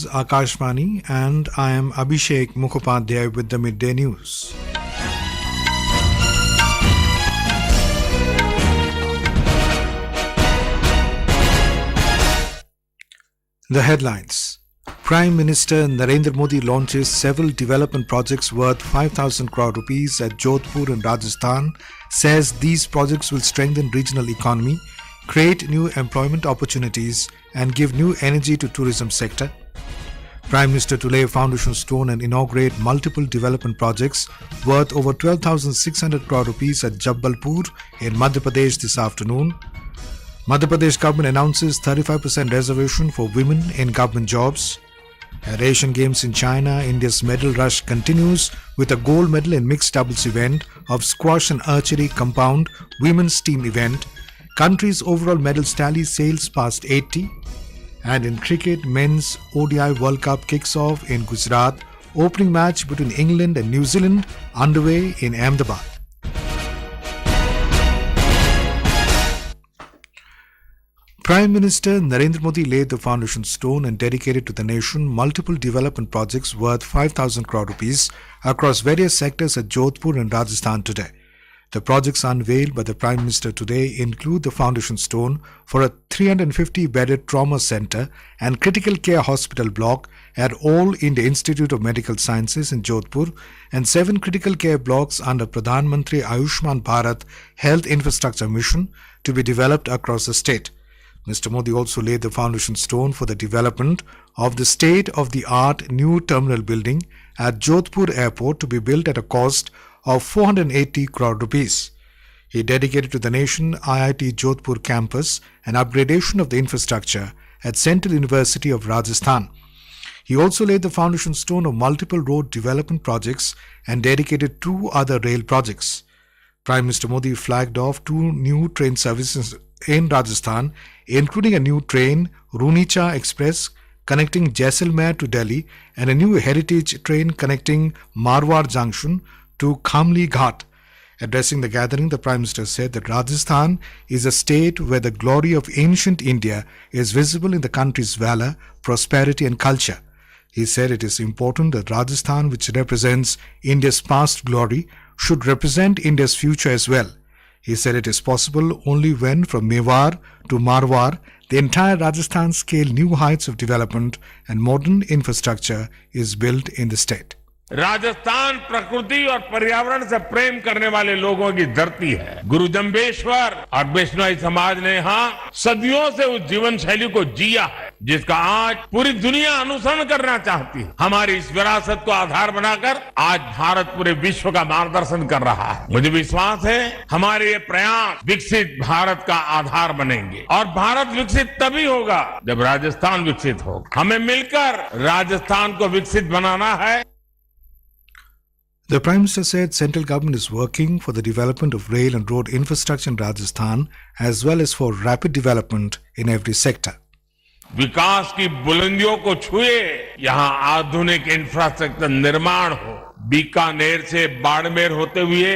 is Akashvani and I am Abhishek Mukhopadhyay with the Midday News. The headlines. Prime Minister Narendra Modi launches several development projects worth 5,000 crore rupees at Jodhpur in Rajasthan, says these projects will strengthen regional economy, create new employment opportunities and give new energy to tourism sector. Prime Minister to lay a foundation stone and inaugurate multiple development projects worth over 12,600 crore rupees at Jabalpur in Madhya Pradesh this afternoon. Madhya Pradesh government announces 35% reservation for women in government jobs. At Asian Games in China, India's medal rush continues with a gold medal in mixed doubles event of Squash and Archery compound women's team event. Country's overall medals tally sails past 80. And in cricket, men's ODI World Cup kicks off in Gujarat. Opening match between England and New Zealand underway in Ahmedabad. Prime Minister Narendra Modi laid the foundation stone and dedicated to the nation multiple development projects worth 5,000 crore rupees across various sectors at Jodhpur and Rajasthan today. The projects unveiled by the Prime Minister today include the foundation stone for a 350-bedded trauma center and critical care hospital block at All India Institute of Medical Sciences in Jodhpur and 7 critical care blocks under Pradhan Mantri Ayushman Bharat Health Infrastructure Mission to be developed across the state. Mr. Modi also laid the foundation stone for the development of the state-of-the-art new terminal building at Jodhpur Airport to be built at a cost of 480 crore rupees. He dedicated to the nation IIT Jodhpur campus and upgradation of the infrastructure at Central University of Rajasthan. He also laid the foundation stone of multiple road development projects and dedicated 2 other rail projects. Prime Minister Modi flagged off 2 new train services in Rajasthan, including a new train, Runicha Express, connecting Jaisalmer to Delhi and a new heritage train connecting Marwar Junction to Khamli Ghat. Addressing the gathering, the Prime Minister said that Rajasthan is a state where the glory of ancient India is visible in the country's valor, prosperity and culture. He said it is important that Rajasthan, which represents India's past glory, should represent India's future as well. He said it is possible only when from Mewar to Marwar, the entire Rajasthan scale new heights of development and modern infrastructure is built in the state. Rajasthan प्रकृति और पर्यावरण से प्रेम करने वाले लोगों की धरती है। गुरु जम्बेश्वर और वैष्णव समाज ने यहाँ सदियों से उस जीवन शैली को जिया है जिसका आज पूरी दुनिया अनुसरण करना चाहती है। हमारी इस विरासत को आधार बनाकर आज भारत पूरे विश्व का मार्गदर्शन कर रहा है। मुझे विश्वास है हमारे ये प्रयास विकसित भारत का आधार बनेंगे और भारत विकसित तभी होगा जब राजस्थान विकसित होगा। हमें मिलकर राजस्थान को विकसित बनाना है। The Prime Minister said central government is working for the development of rail and road infrastructure in Rajasthan as well as for rapid development in every sector. विकास की बुलंदियों को छुए यहाँ आधुनिक इंफ्रास्ट्रक्चर निर्माण हो। बीकानेर से बाड़मेर होते हुए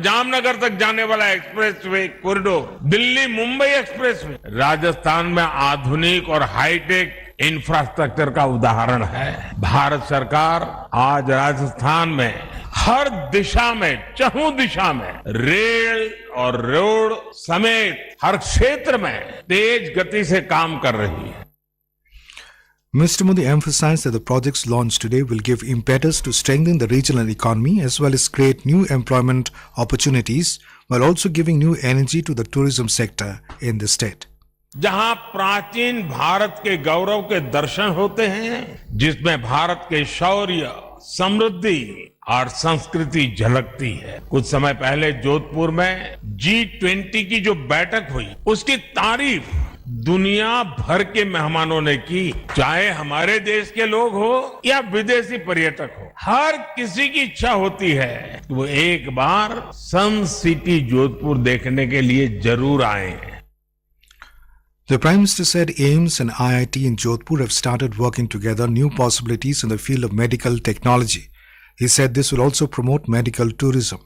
जामनगर तक जाने वाला expressway corridor, Delhi Mumbai expressway Rajasthan में आधुनिक और हाईटेक इंफ्रास्ट्रक्चर का उदाहरण है। भारत सरकार आज राजस्थान में हर दिशा में, चहुं दिशा में रेल और रोड समेत हर क्षेत्र में तेज गति से काम कर रही है। Mr. Modi emphasized that the projects launched today will give impetus to strengthen the regional economy as well as create new employment opportunities while also giving new energy to the tourism sector in the state. जहां प्राचीन भारत के गौरव के दर्शन होते हैं, जिसमें भारत के शौर्य, समृद्धि और संस्कृति झलकती है। कुछ समय पहले जोधपुर में G20 की जो बैठक हुई, उसकी तारीफ दुनिया भर के मेहमानों ने की। चाहे हमारे देश के लोग हो या विदेशी पर्यटक हो, हर किसी की इच्छा होती है कि वो एक बार सन सिटी जोधपुर देखने के लिए जरूर आए। The Prime Minister said AIIMS and IIT in Jodhpur have started working together new possibilities in the field of medical technology. He said this will also promote medical tourism.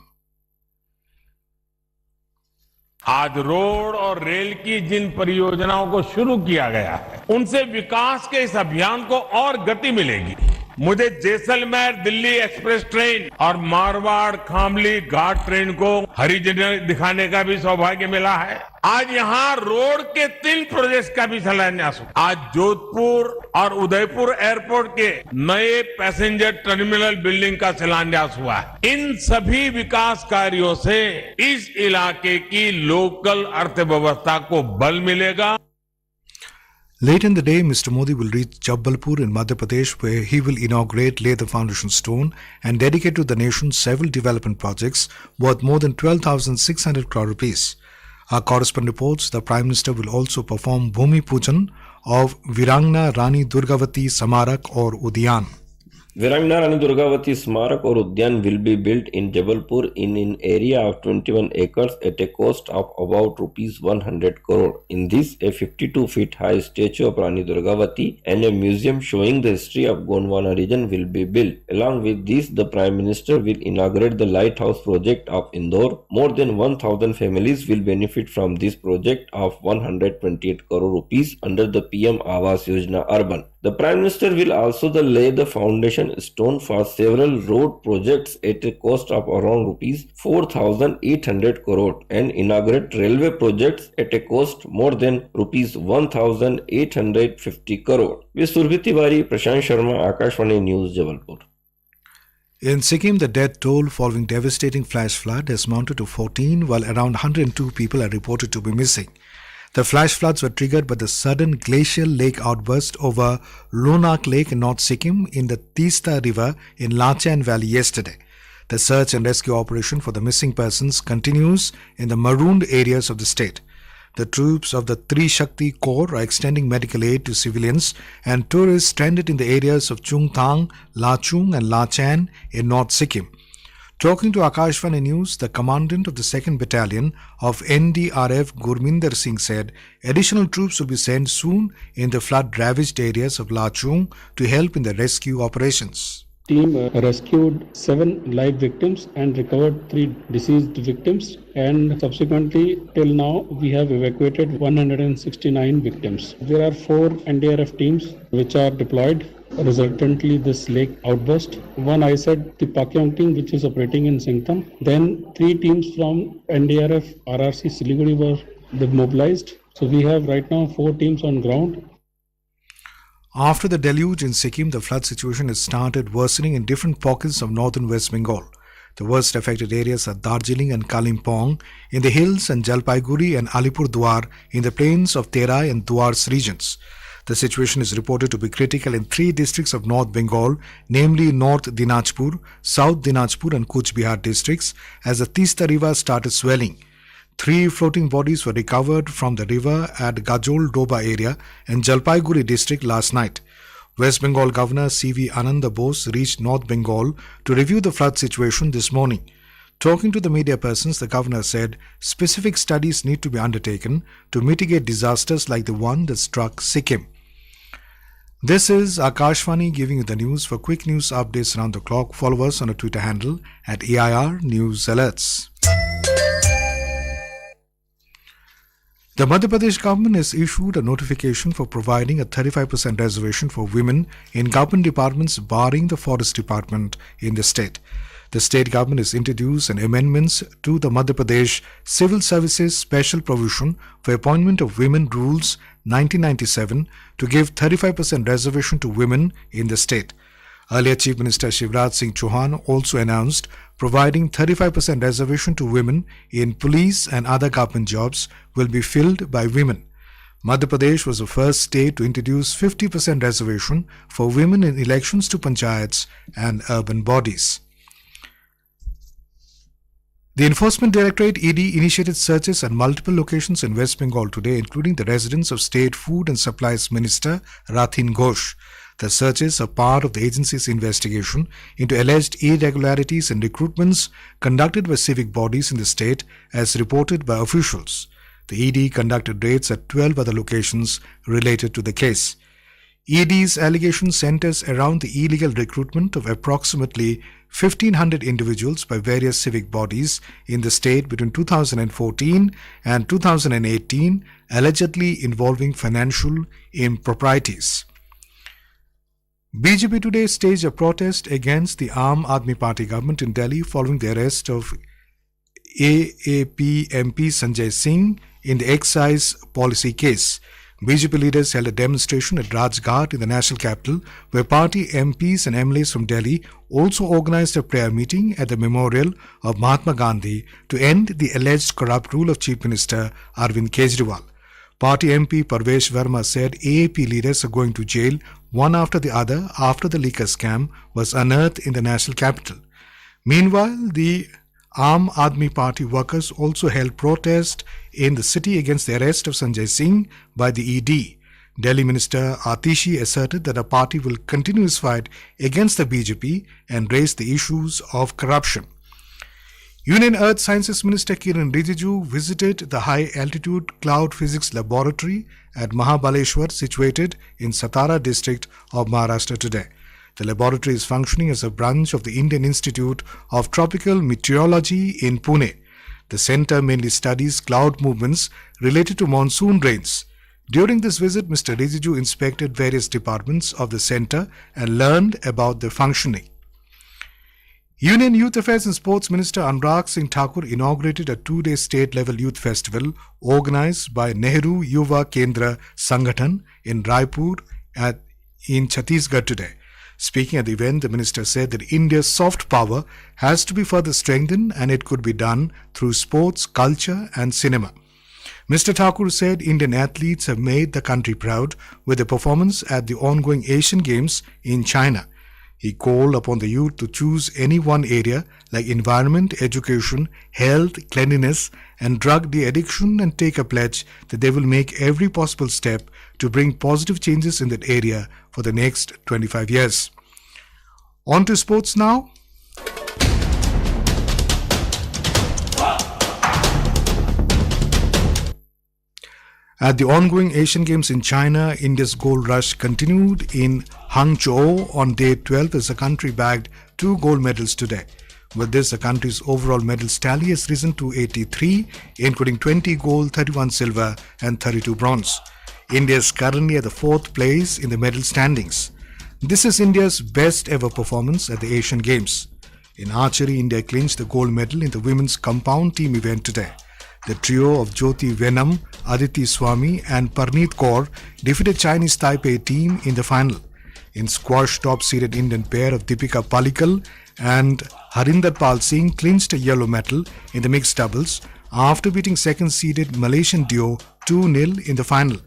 आज रोड और rail की जिन परियोजनाओं को शुरू किया गया है उनसे विकास के इस अभियान को और गति मिलेगी। मुझे जैसलमेर दिल्ली एक्सप्रेस ट्रेन और मारवाड़ खामली घाट ट्रेन को हरी झंडी दिखाने का भी सौभाग्य मिला है। आज यहाँ रोड के 3 प्रोजेक्ट्स का भी शिलान्यास हुआ। आज जोधपुर और उदयपुर एयरपोर्ट के नए पैसेंजर टर्मिनल बिल्डिंग का शिलान्यास हुआ है। इन सभी विकास कार्यों से इस इलाके की लोकल अर्थव्यवस्था को बल मिलेगा। Late in the day, Mr. Modi will reach Jabalpur in Madhya Pradesh, where he will inaugurate, lay the foundation stone and dedicate to the nation several development projects worth more than 12,600 crore rupees. Our correspondent reports the Prime Minister will also perform Bhumi Pujan of Virangna Rani Durgavati Samarak or Udyan. Virangna Rani Durgavati Smarak or Udyan will be built in Jabalpur in an area of 21 acres at a cost of about rupees 100 crore. In this, a 52-feet high statue of Rani Durgavati and a museum showing the history of Gondwana region will be built. Along with this, the Prime Minister will inaugurate the lighthouse project of Indore. More than 1,000 families will benefit from this project of 128 crore rupees under the PM Awas Yojana Urban. The Prime Minister will also lay the foundation stone for several road projects at a cost of around rupees 4,800 crore and inaugurate railway projects at a cost more than rupees 1,850 crore. With Surbhi Tiwari, Prashant Sharma, Akashvani News, Jabalpur. In Sikkim, the death toll following devastating flash flood has mounted to 14, while around 102 people are reported to be missing. The flash floods were triggered by the sudden glacial lake outburst over Lonak Lake in North Sikkim in the Tista River in Lachan Valley yesterday. The search and rescue operation for the missing persons continues in the marooned areas of the state. The troops of the Tri-Shakti Corps are extending medical aid to civilians and tourists stranded in the areas of Chungthang, Lachung and Lachan in North Sikkim. Talking to Akashvani News, the commandant of the 2nd Battalion of NDRF, Gurminder Singh, said additional troops will be sent soon in the flood-ravaged areas of Lachung to help in the rescue operations. Team rescued 7 live victims and recovered 3 deceased victims, and subsequently till now we have evacuated 169 victims. There are 4 NDRF teams which are deployed resultantly this lake outburst. One, I said, the Pakyong team which is operating in Singtam. Then 3 teams from NDRF RRC Siliguri were mobilized. So we have right now 4 teams on ground. After the deluge in Sikkim, the flood situation has started worsening in different pockets of northern West Bengal. The worst affected areas are Darjeeling and Kalimpong in the hills and Jalpaiguri and Alipurduar in the plains of Terai and Duars regions. The situation is reported to be critical in 3 districts of North Bengal, namely North Dinajpur, South Dinajpur and Kuch Bihar districts, as the Tista River started swelling. 3 floating bodies were recovered from the river at Gajol Doba area in Jalpaiguri district last night. West Bengal Governor C.V. Ananda Bose reached North Bengal to review the flood situation this morning. Talking to the media persons, the governor said specific studies need to be undertaken to mitigate disasters like the one that struck Sikkim. This is Akashvani giving you the news. For quick news updates around the clock, follow us on our Twitter handle at AIR News Alerts. The Madhya Pradesh government has issued a notification for providing a 35% reservation for women in government departments barring the forest department in the state. The state government has introduced an amendments to the Madhya Pradesh Civil Services Special Provision for Appointment of Women Rules 1997 to give 35% reservation to women in the state. Earlier, Chief Minister Shivraj Singh Chauhan also announced providing 35% reservation to women in police and other government jobs will be filled by women. Madhya Pradesh was the first state to introduce 50% reservation for women in elections to panchayats and urban bodies. The Enforcement Directorate ED initiated searches at multiple locations in West Bengal today, including the residence of State Food and Supplies Minister Rathin Ghosh. The searches are part of the agency's investigation into alleged irregularities and recruitments conducted by civic bodies in the state, as reported by officials. The ED conducted raids at 12 other locations related to the case. ED's allegation centers around the illegal recruitment of approximately 1,500 individuals by various civic bodies in the state between 2014 and 2018, allegedly involving financial improprieties. BJP today staged a protest against the Aam Aadmi Party government in Delhi following the arrest of AAP MP Sanjay Singh in the excise policy case. BJP leaders held a demonstration at Rajghat in the national capital, where party MPs and MLAs from Delhi also organized a prayer meeting at the memorial of Mahatma Gandhi to end the alleged corrupt rule of Chief Minister Arvind Kejriwal. Party MP Parvesh Verma said AAP leaders are going to jail one after the other after the liquor scam was unearthed in the national capital. Meanwhile, the Aam Aadmi Party workers also held protest in the city against the arrest of Sanjay Singh by the ED. Delhi Minister Atishi asserted that the party will continue its fight against the BJP and raise the issues of corruption. Union Earth Sciences Minister Kiran Rijiju visited the high-altitude cloud physics laboratory at Mahabaleshwar, situated in Satara district of Maharashtra today. The laboratory is functioning as a branch of the Indian Institute of Tropical Meteorology in Pune. The center mainly studies cloud movements related to monsoon rains. During this visit, Mr. Rijiju inspected various departments of the center and learned about their functioning. Union Youth Affairs and Sports Minister Anurag Singh Thakur inaugurated a two-day state-level youth festival organized by Nehru Yuva Kendra Sangathan in Raipur in Chhattisgarh today. Speaking at the event, the minister said that India's soft power has to be further strengthened and it could be done through sports, culture and cinema. Mr. Thakur said Indian athletes have made the country proud with their performance at the ongoing Asian Games in China. He called upon the youth to choose any one area like environment, education, health, cleanliness and drug de-addiction and take a pledge that they will make every possible step to bring positive changes in that area for the next 25 years. On to sports now. At the ongoing Asian Games in China, India's gold rush continued in Hangzhou on day 12 as the country bagged 2 gold medals today. With this, the country's overall medals tally has risen to 83, including 20 gold, 31 silver and 32 bronze. India is currently at the 4th place in the medal standings. This is India's best ever performance at the Asian Games. In archery, India clinched the gold medal in the women's compound team event today. The trio of Jyoti Venam, Aditi Swami and Parneet Kaur defeated Chinese Taipei team in the final. In squash, top-seeded Indian pair of Deepika Palikal and Harinder Pal Singh clinched a yellow medal in the mixed doubles after beating second-seeded Malaysian duo 2-0 in the final.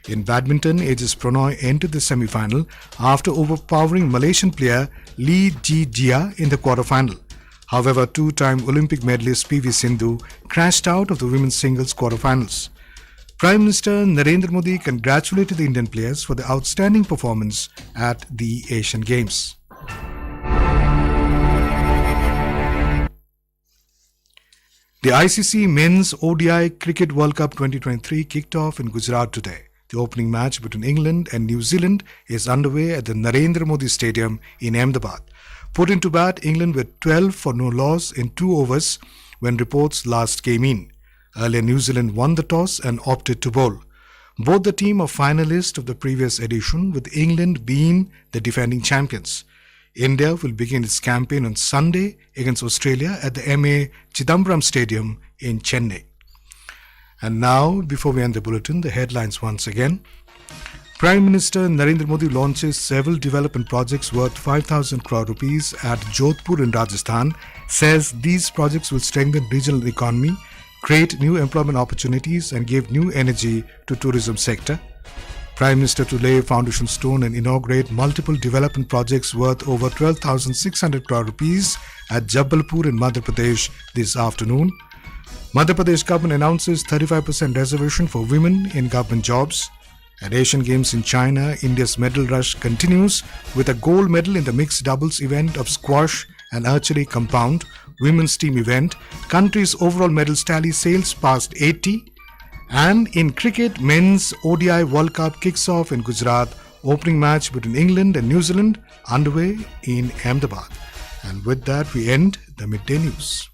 In badminton, Aegis Prannoy entered the semi-final after overpowering Malaysian player Lee Ji Jia in the quarter-final. However, two-time Olympic medalist PV Sindhu crashed out of the women's singles quarter-finals. Prime Minister Narendra Modi congratulated the Indian players for their outstanding performance at the Asian Games. The ICC Men's ODI Cricket World Cup 2023 kicked off in Gujarat today. The opening match between England and New Zealand is underway at the Narendra Modi Stadium in Ahmedabad. Put into bat, England were 12 for no loss in 2 overs when reports last came in. Earlier, New Zealand won the toss and opted to bowl. Both the team are finalists of the previous edition, with England being the defending champions. India will begin its campaign on Sunday against Australia at the MA Chidambaram Stadium in Chennai. And now, before we end the bulletin, the headlines once again. Prime Minister Narendra Modi launches several development projects worth 5,000 crore rupees at Jodhpur in Rajasthan, says these projects will strengthen regional economy, create new employment opportunities and give new energy to tourism sector. Prime Minister to lay foundation stone and inaugurate multiple development projects worth over 12,600 crore rupees at Jabalpur in Madhya Pradesh this afternoon. Madhya Pradesh government announces 35% reservation for women in government jobs. At Asian Games in China, India's medal rush continues with a gold medal in the mixed doubles event of Squash and Archery compound women's team event. Country's overall medals tally sails past 80. And in cricket, men's ODI World Cup kicks off in Gujarat opening match between England and New Zealand underway in Ahmedabad. And with that, we end the midday news.